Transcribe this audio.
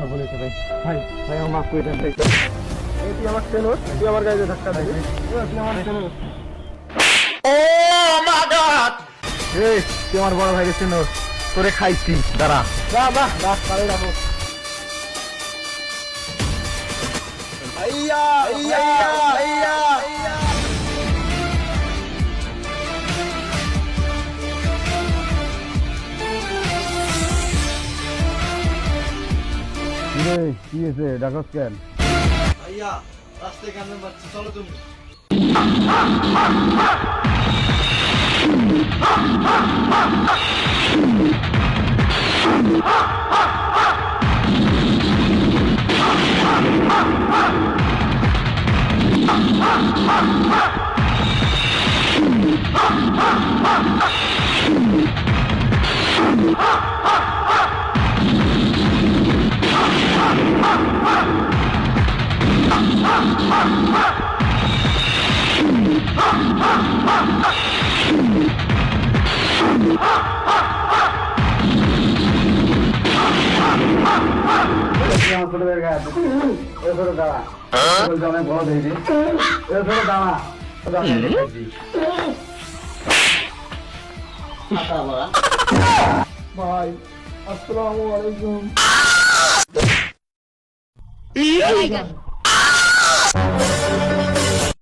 আমার বলেছে ভাই। ভাই ভাই আমার মাফ করে দেন ভাই। তুই আমার চেনো, তুই আমার গায়ে ধাক্কা দিবি, তুই আমার চেনো। এই তুই আমার বড় ভাইকে চেনো, তোরে খাইছি, দাঁড়া। বাহ বাহ বাহ, পারে রাখো। আইয়া আইয়া আইয়া কি হয়েছে, ডাকস কেন? ভাইয়া রাস্তায় কেন পাচ্ছি, চলো তুমি। ভাই আসসালামু আলাইকুম। Oh my god.